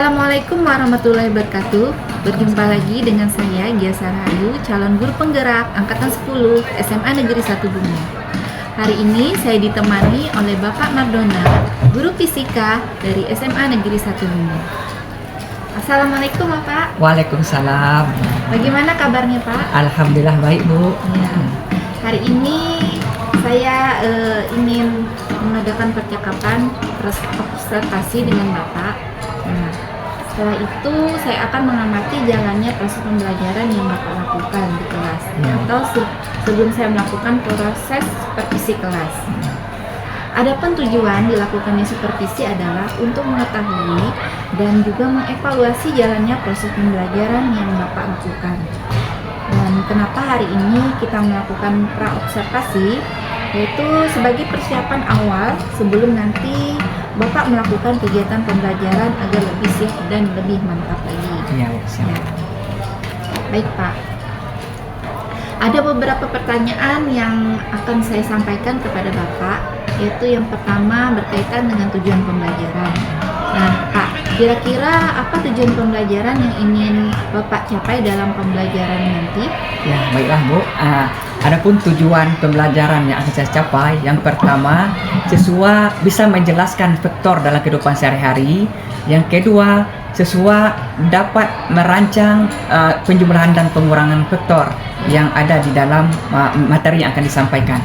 Assalamualaikum warahmatullahi wabarakatuh. Berjumpa lagi dengan saya Gia Sarahayu, calon guru penggerak angkatan 10 SMA Negeri 1 Bumi. Hari ini saya ditemani oleh Bapak Mardona, guru fisika dari SMA Negeri 1 Bumi. Assalamualaikum Bapak. Waalaikumsalam. Bagaimana kabarnya Pak? Alhamdulillah baik Bu. Ya. Hari ini saya ingin mengadakan percakapan observasi dengan Bapak. Nah, setelah itu saya akan mengamati jalannya proses pembelajaran yang Bapak lakukan di kelas, atau sebelum saya melakukan proses supervisi kelas. Adapun tujuan dilakukannya supervisi adalah untuk mengetahui dan juga mengevaluasi jalannya proses pembelajaran yang Bapak lakukan. Dan kenapa hari ini kita melakukan pra-observasi, yaitu sebagai persiapan awal sebelum nanti Bapak melakukan kegiatan pembelajaran agar lebih siap dan lebih mantap lagi. Iya, siap. Ya. Baik Pak. Ada beberapa pertanyaan yang akan saya sampaikan kepada Bapak, yaitu yang pertama berkaitan dengan tujuan pembelajaran. Nah Pak, kira-kira apa tujuan pembelajaran yang ingin Bapak capai dalam pembelajaran nanti? Ya, baiklah Bu. Adapun tujuan pembelajaran yang akan saya capai, yang pertama, siswa bisa menjelaskan vektor dalam kehidupan sehari-hari. Yang kedua, siswa dapat merancang penjumlahan dan pengurangan vektor yang ada di dalam materi yang akan disampaikan.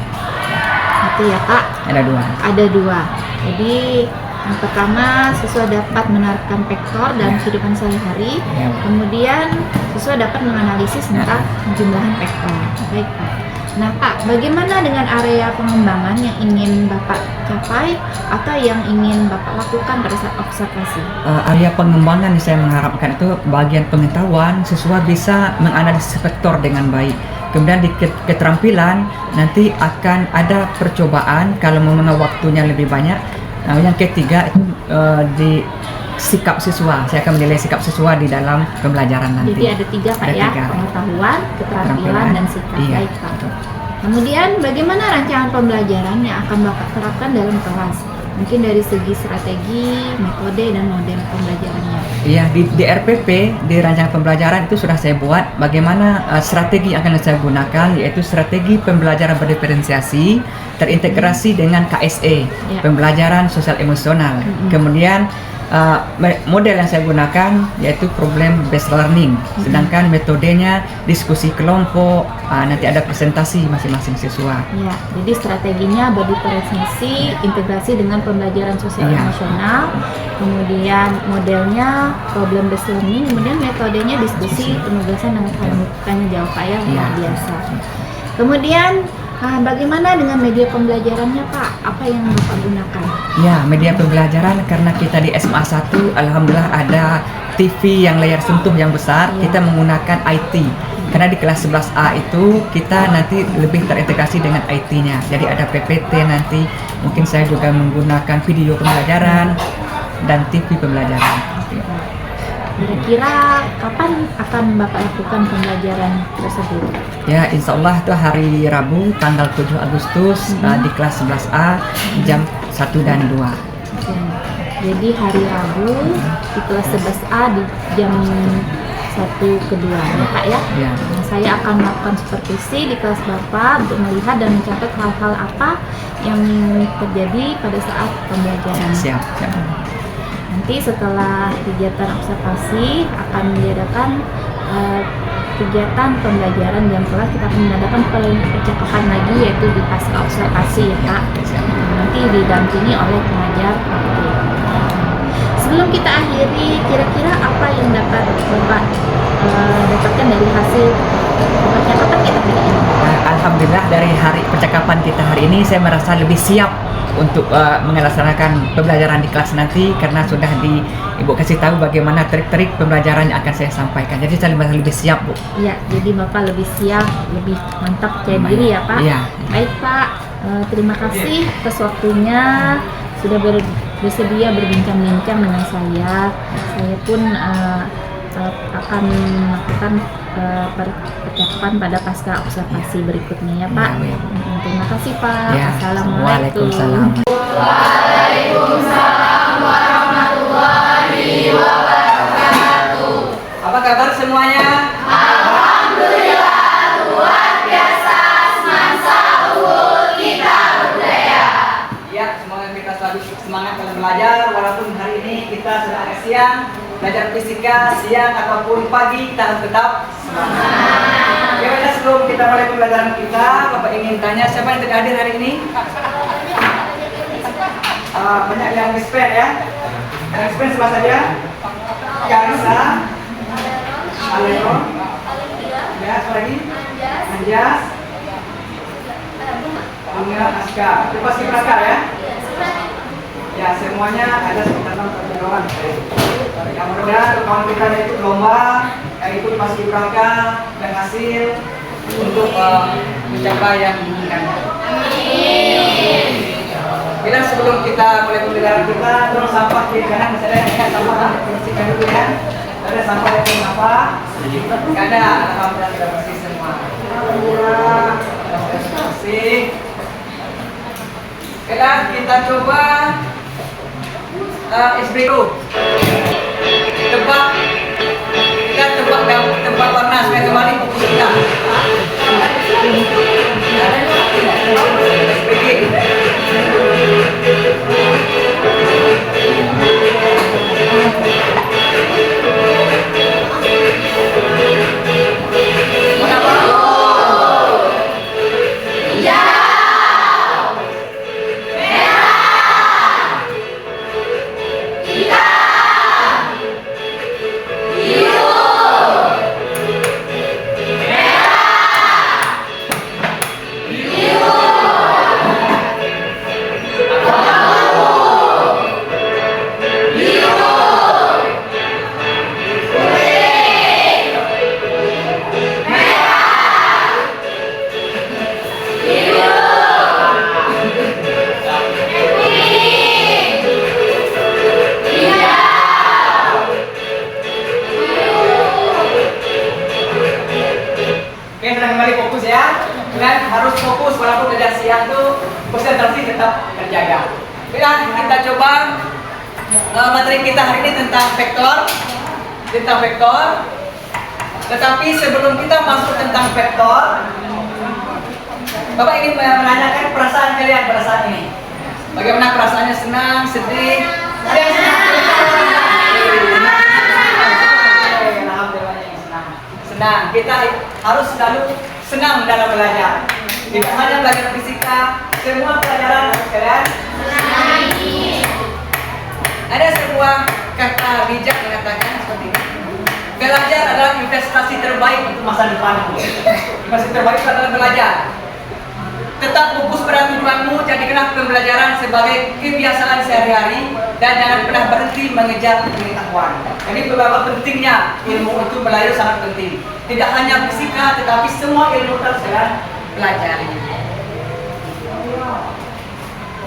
Itu ya Pak? Ada dua. Ada dua. Jadi yang pertama, siswa dapat menerapkan vektor dalam kehidupan sehari-hari. Ya. Kemudian siswa dapat menganalisis tentang penjumlahan vektor. Baik Pak. Nah Pak, bagaimana dengan area pengembangan yang ingin Bapak capai atau yang ingin Bapak lakukan pada saat observasi? Area pengembangan yang saya mengharapkan itu bagian pengetahuan, siswa bisa menganalisis vektor dengan baik. Kemudian di keterampilan nanti akan ada percobaan kalau memang waktunya lebih banyak. Nah, yang ketiga itu di sikap siswa. Saya akan menilai sikap siswa di dalam pembelajaran nanti. Jadi ada tiga Pak, ada ya, tiga. pengetahuan, keterampilan, dan sikap. Iya. Baik Pak. Kemudian bagaimana rancangan pembelajaran yang akan Bapak terapkan dalam kelas? Mungkin dari segi strategi, metode, dan model pembelajarannya. Iya, di RPP, di rancangan pembelajaran itu sudah saya buat bagaimana strategi yang akan saya gunakan, yaitu strategi pembelajaran berdiferensiasi terintegrasi dengan KSE, Ya. pembelajaran sosial emosional. Kemudian model yang saya gunakan yaitu problem based learning, sedangkan metodenya diskusi kelompok, nanti ada presentasi masing-masing siswa. Ya, jadi strateginya berdiferensiasi, integrasi dengan pembelajaran sosial Iya. emosional, kemudian modelnya problem based learning, kemudian metodenya diskusi, penugasan dan tanya jawab Pak, ya, luar biasa. Kemudian bagaimana dengan media pembelajarannya Pak? Apa yang Bapak gunakan? Ya, media pembelajaran karena kita di SMA 1 alhamdulillah ada TV yang layar sentuh yang besar, Ya. kita menggunakan IT. Karena di kelas 11A itu kita nanti lebih terintegrasi dengan IT-nya. Jadi ada PPT nanti, mungkin saya juga menggunakan video pembelajaran dan TV pembelajaran. Kira-kira kapan akan Bapak lakukan pembelajaran tersebut? Ya, insya Allah itu hari Rabu tanggal 7 Agustus di kelas 11A jam 1 dan 2. Oke. Jadi hari Rabu di kelas 11A di jam 1 ke 2 ya Pak, ya? Ya. Nah, saya akan melakukan supervisi di kelas Bapak untuk melihat dan mencatat hal-hal apa yang terjadi pada saat pembelajaran. Siap, siap. Nanti setelah kegiatan observasi akan diadakan kegiatan pembelajaran jam kelas, kita akan mengadakan percakapan lagi yaitu di pasca observasi ya Pak. Nanti didampingi oleh pengajar praktik. Sebelum kita akhiri, kira-kira apa yang dapat Bapak dapatkan dari hasil percakapan kita hari ini? Alhamdulillah dari hari percakapan kita hari ini saya merasa lebih siap untuk melaksanakan pembelajaran di kelas nanti karena sudah Ibu kasih tahu bagaimana trik-trik pembelajaran yang akan saya sampaikan. Jadi saya merasa lebih siap Bu. Iya, jadi Bapak lebih siap, lebih mantap percaya diri ya Pak. Iya. Baik Pak, terima kasih atas waktunya sudah bersedia berbincang-bincang dengan saya. Saya pun akan melakukan percakapan pada pasca observasi berikutnya ya Pak. Ya. Terima kasih Pak. Ya. Assalamualaikum. Waalaikumsalam. Waalaikumsalam warahmatullahi wabarakatuh. kabar semuanya? Alhamdulillah, luar biasa semasa unggul kita berdaya. Ya, semoga kita selalu semangat dalam belajar walaupun hari ini kita sudah agak siang belajar fisika, siang ataupun pagi kita harus tetap semangat. Ya, baiklah, sebelum kita mulai pembelajaran kita, Bapak ingin tanya siapa yang tidak hadir hari ini? Banyak yang dispen ya. Yang dispen siapa saja? Karisa, Aleron, ya, apa lagi? Anjas, Bunga, Aska. Itu pasti Braka ya? Ya, semuanya ada sekitar 6 orang. Yang mudah kawan kita yang ikut lomba, yang ikut pasti Braka dan hasil untuk mencapai yang diinginkannya. Bila sebelum kita mulai pembelajaran kita, terus sampah kiri kanan misalnya ingat sampah bersihkan dulu ya. Ada sampah yang belum apa? Nggak ada, alhamdulillah sudah bersih semua. Alhamdulillah sudah bersih. Sekarang kita coba SBO. Tebak, kita tebak warna supaya kembali fokus kita. Vektor. Tetapi sebelum kita masuk tentang vektor, Bapak ingin menanyakan perasaan kalian pada saat ini. Bagaimana perasaannya? Senang, sedih? Ada yang senang? Alhamdulillah yang senang. Senang. Kita harus selalu senang dalam belajar. Tidak hanya belajar fisika, semua pelajaran kalian senang. Ada sebuah kata bijak mengatakan seperti ini. Belajar adalah investasi terbaik untuk masa depan. Investasi terbaik adalah belajar. Tetap fokus pada tujuanmu, jadikanlah pembelajaran sebagai kebiasaan sehari-hari dan jangan pernah berhenti mengejar pengetahuan. Jadi beberapa pentingnya ilmu itu belajar sangat penting. Tidak hanya fisika, tetapi semua ilmu harus kalian pelajari.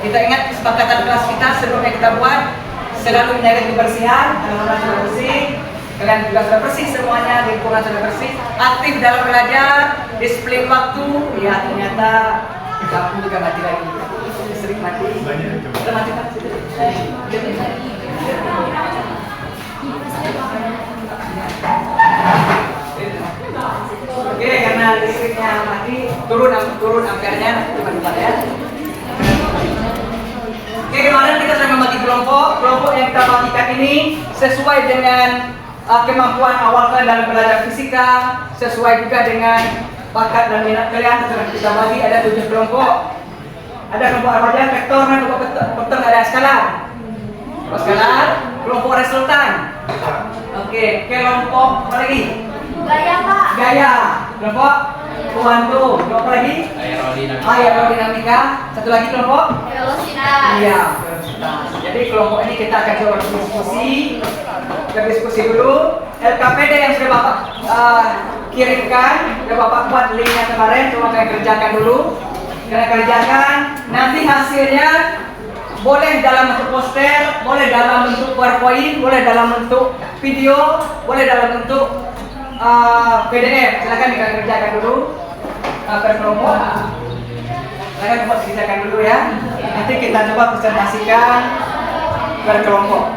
Kita ingat kesepakatan kelas kita sebelumnya kita buat selalu menjaga kebersihan, anak-anak sudah bersih. Kalian juga sudah bersih semuanya, lingkungan sudah bersih, aktif dalam belajar, disiplin waktu. Ya ternyata lampu juga mati lagi, sering mati. Kita mati kan? Oke, karena listriknya mati, turun ampernya, cepat-cepat ya. Oke, kemarin kita sudah membagi kelompok yang kita bagikan ini sesuai dengan kemampuan awal kalian dalam belajar fisika, sesuai juga dengan bakat dan minat kalian. Sudah kita bagi ada 7 kelompok. Ada kelompok apa aja? Vektor dan kelompok ada skalar. Kelompok resultan. Oke, kelompok apa lagi? Gaya, Pak. Gaya. Kelompok pembantu. Kelompok apa lagi? Aerodinamika. Satu lagi kelompok Velositas. iya, jadi kelompok ini kita akan coba diskusi dulu. LKPD yang sudah Bapak kirimkan, sudah Bapak buat linknya kemarin, coba kalian kerjakan dulu. Kalian kerjakan, nanti hasilnya boleh dalam bentuk poster, boleh dalam bentuk PowerPoint, boleh dalam bentuk video, boleh dalam bentuk PDF. Silakan kalian kerjakan dulu per kelompok. Silakan buat kerjakan dulu ya. Nanti kita coba presentasikan per kelompok.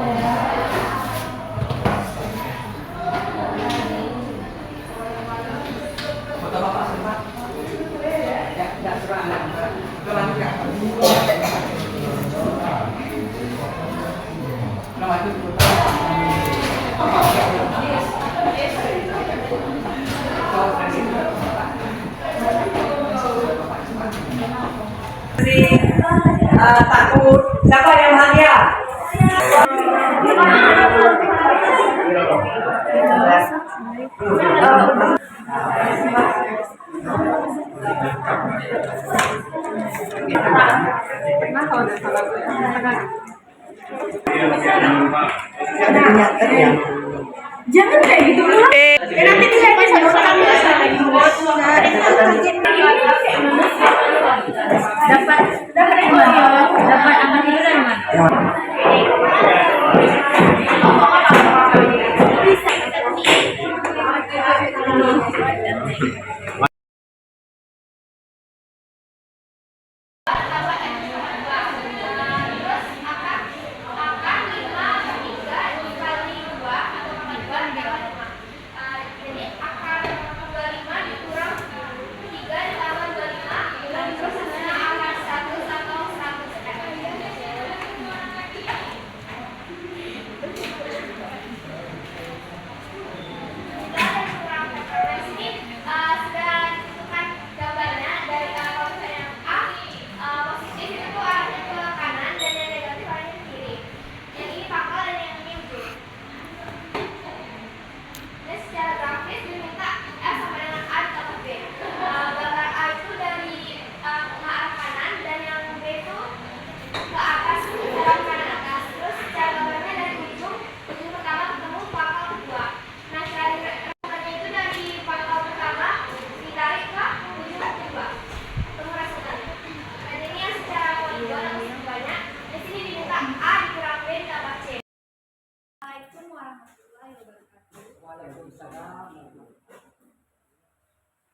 takut. Siapa yang bahagia? Jangan kayak gitu. Nanti dilihatnya satu orang dapat aman itu dari mana?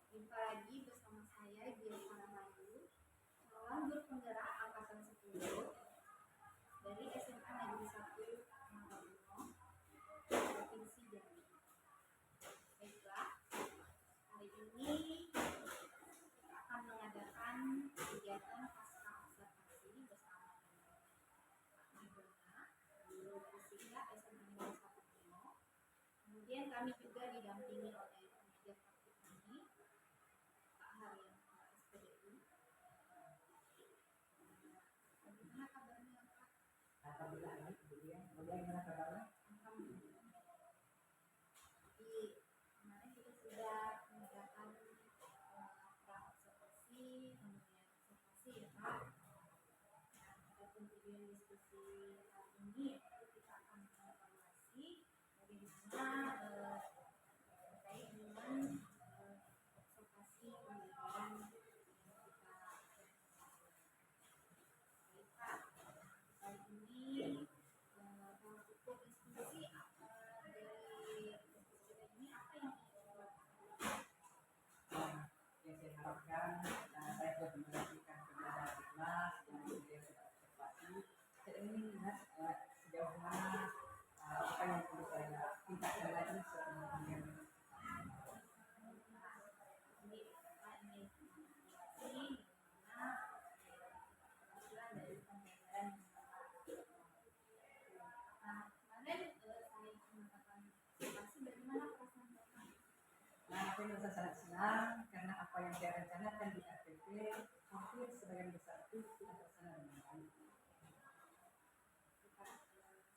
Jumpa lagi bersama saya Dian Paramayu, calon guru penggerak angkatan 10 dari SMA Negeri 1 Manggalono, Provinsi Jambi. Baiklah, hari ini kita akan mengadakan kegiatan pasca observasi bersama dengan guru fisika SMA Negeri 1 Kuno. Kemudian kami juga didampingi oleh pengajar praktik kami, Pak Haryan SPDI. Bagaimana kabarnya, Pak? Alhamdulillah. Jadi kemarin kita sudah mengadakan pra-observasi, kemudian observasi ya, Pak. Adapun tujuan diskusi hari ini yaitu kita akan mengevaluasi bagaimana terkait dengan observasi pembelajaran yang kita lakukan. Baik, Pak. Kali ini kalau untuk diskusi dari diskusi ini apa yang dibuat? Yang saya harapkan saya sudah mendapatkan pembelajaran di kelas dan kemudian sudah observasi. Saya ingin melihat sejauh mana apa yang perlu saya tingkatkan lagi sebelum Jadi Pak ingin mengevaluasi bagaimana keberhasilan dari pembelajaran yang kita lakukan. Nah, kemarin saya mengadakan observasi, bagaimana perasaan Bapak? Nah, saya merasa sangat senang karena apa yang saya rencanakan di RPP hampir sebagian besar itu sudah terlaksana dengan baik.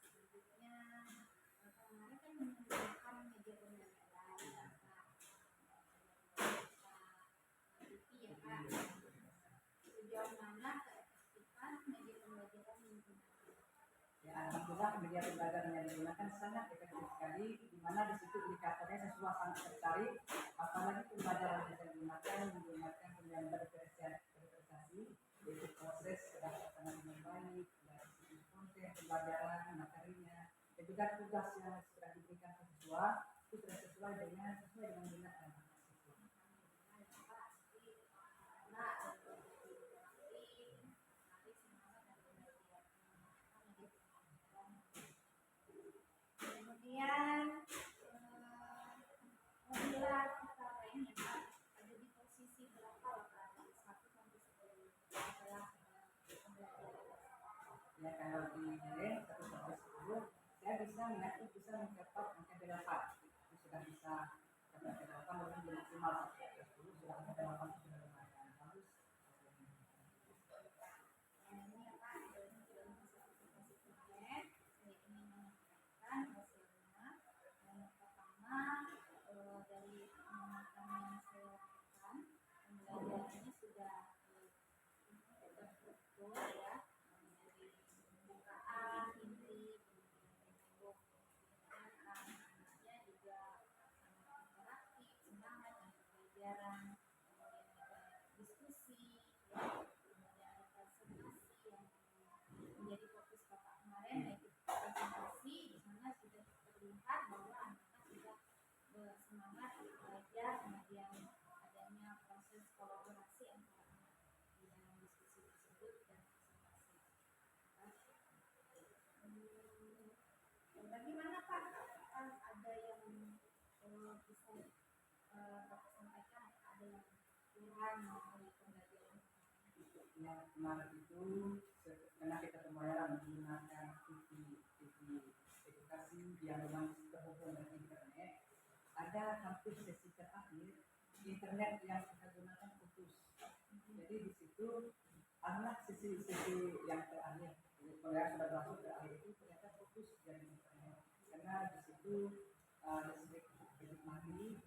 Selanjutnya, kemarin kan menggunakan media pembelajaran, TV ya, Pak. Sejauh mana keefektifan media pembelajaran yang digunakan? Ya, alhamdulillah media pembelajaran yang digunakan sangat efektif sekali, di mana di situ indikatornya sesuai sangat tertarik, apalagi pembelajaran yang saya gunakan menggunakan pembayaran berprestasi, yaitu proses terlaksana dengan baik, dari sisi konten pembelajaran, materinya, dan juga tugas yang sudah diberikan ke siswa itu sudah sesuai dengan minat dan bakat siswa. Kemudian apabila kita rank ya, Pak, ada di posisi berapa Pak? Dari 1 sampai 10 setelah pembelajaran. Ya, kalau di nilai 1 sampai 10 saya bisa mencapai angka 8. Itu sudah bisa mencapai 8, walaupun maksimal sampai 10 sudah angka 8 sudah lumayan bagus. Bagaimana Pak? Apakah ada yang bisa Bapak sampaikan? Ada yang kurang dari pembelajaran? Yang kemarin itu karena kita kemarin menggunakan TV edukasi yang memang terhubung dengan internet, ada hampir sesi terakhir internet yang kita gunakan putus. Jadi di situ anak sisi yang terakhir yang sudah berlangsung terakhir itu ternyata putus dari internet karena di situ listrik hidup mati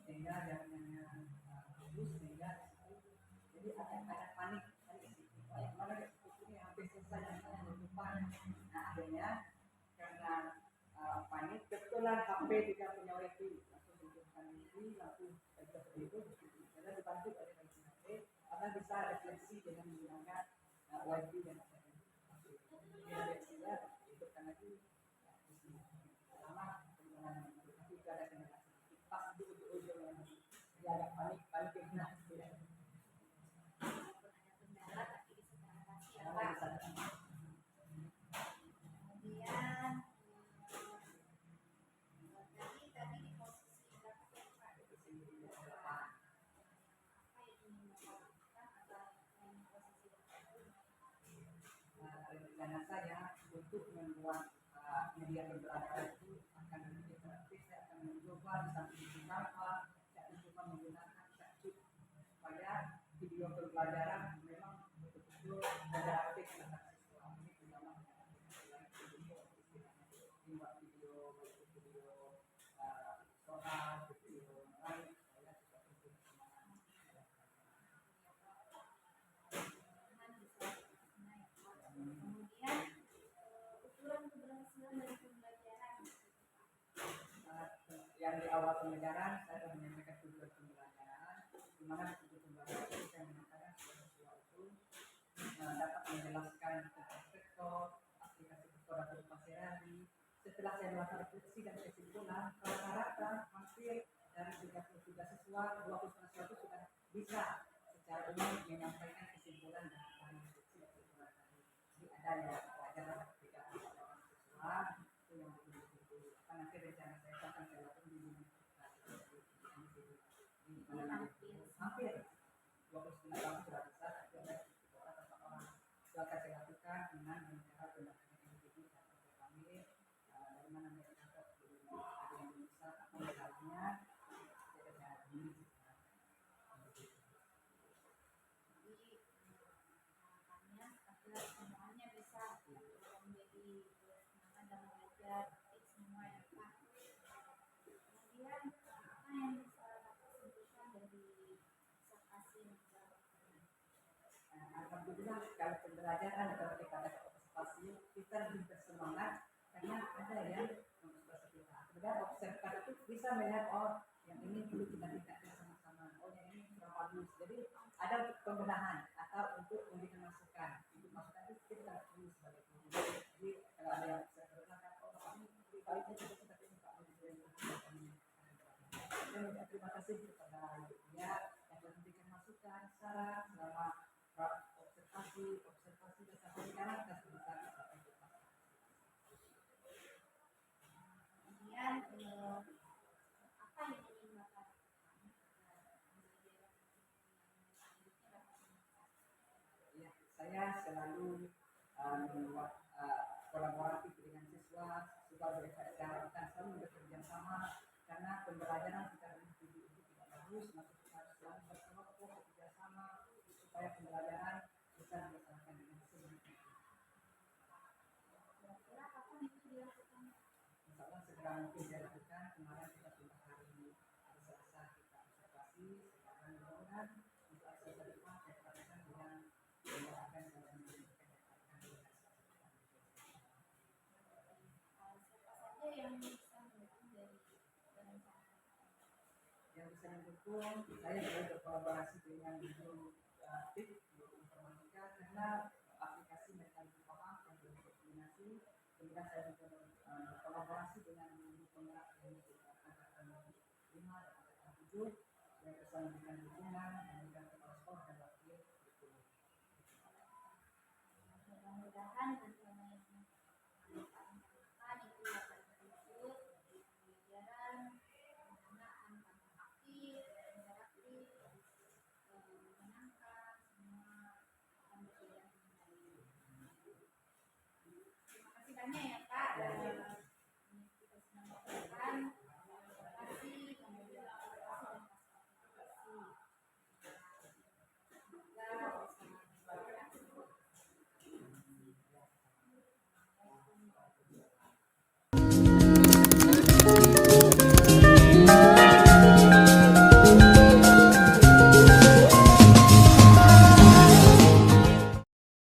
sehingga jaringannya putus sehingga di situ jadi ada panik di situ. Mana ini hampir selesai yang lupa. Nah akhirnya karena panik kebetulan HP tidak punya wifi langsung hidupkan wifi langsung seperti itu karena dibantu oleh HP karena bisa refleksi dengan menggunakan wifi dan refleksinya hidupkan lagi di sini lama tapi itu ada kendala pas di ujung dia ada panik kena Walaupun ada kendala tapi bisa teratasi ya Pak. Kemudian tadi di posisi berapa ya Pak? Apa yang ingin Bapak lakukan agar yang posisi rencana saya untuk membuat media pembelajaran itu akan lebih interaktif. Saya akan mencoba di samping di Canva, saya mencoba menggunakan Capcut supaya video pembelajaran memang betul-betul interaktif dengan siswa. Ini terutama membuat video soal, video lain, saya juga untuk semangat. bisa naik Pak. Kemudian ukuran keberhasilan dari pembelajaran Yang di awal pembelajaran saya sudah menyampaikan tujuan pembelajaran di mana di tujuan pembelajaran itu saya mengatakan siswa itu dapat menjelaskan tentang vektor, aplikasi vektor atau pasirari. Setelah saya melakukan refleksi dan kesimpulan, rata-rata hampir dari 33 siswa, 20 siswa itu sudah bisa secara umum menyampaikan kesimpulan dan refleksi dan kesimpulan tadi. Jadi ada yang pelajaran ketika siswa itu yang betul-betul nanti rencana saya akan saya lakukan di mana hampir 29 tahun sudah bisa tapi ada beberapa orang itu akan saya lakukan dengan cara pendekatan individu dan kami dari mana mereka dapat ada yang bisa atau misalnya tidak ini jadi harapannya agar semuanya bisa menjadi semangat dalam belajar semua ya Pak. Kemudian apa yang bisa Bapak simpulkan dari observasi yang sudah alhamdulillah kalau pembelajaran atau kita ada observasi kita lebih bersemangat karena ada yang observasi kita. Kemudian observasi itu bisa melihat yang ini perlu kita tingkatkan sama-sama. Yang ini kurang bagus. Jadi ada untuk pembenahan atau untuk memberikan masukan. Untuk masukan itu kita perlu sebagai guru. Jadi kalau ada yang observasi ini lebih baiknya kita minta terima kasih kepada dia yang telah memberikan masukan, saran selama observasi dan sampai sekarang kita sudah kemudian apa yang ingin Bapak ya, saya selalu membuat kolaborasi dengan siswa saya selalu bekerja sama karena pembelajaran secara individu itu tidak bagus, maka kita harus selalu berkelompok bekerja sama supaya pembelajaran bisa dilaksanakan dengan sebaik-baiknya. kira-kira kapan itu dilakukan? Insya Allah segera mungkin dilakukan. Kemarin kita sudah hari Selasa kita observasi, sekarang mudah-mudahan untuk Selasa depan saya perhatikan dengan akan Siapa saja yang bisa mendukung dari rencana yang bisa mendukung saya juga berkolaborasi dengan guru TIK, guru informatika karena aplikasi mereka lebih paham dan berkoordinasi. Kemudian saya juga berkolaborasi dengan guru penggerak yang angkatan 5 dan angkatan 7 yang bisa memberikan dukungan dan kepala sekolah dan wakil. mudah-mudahan nanti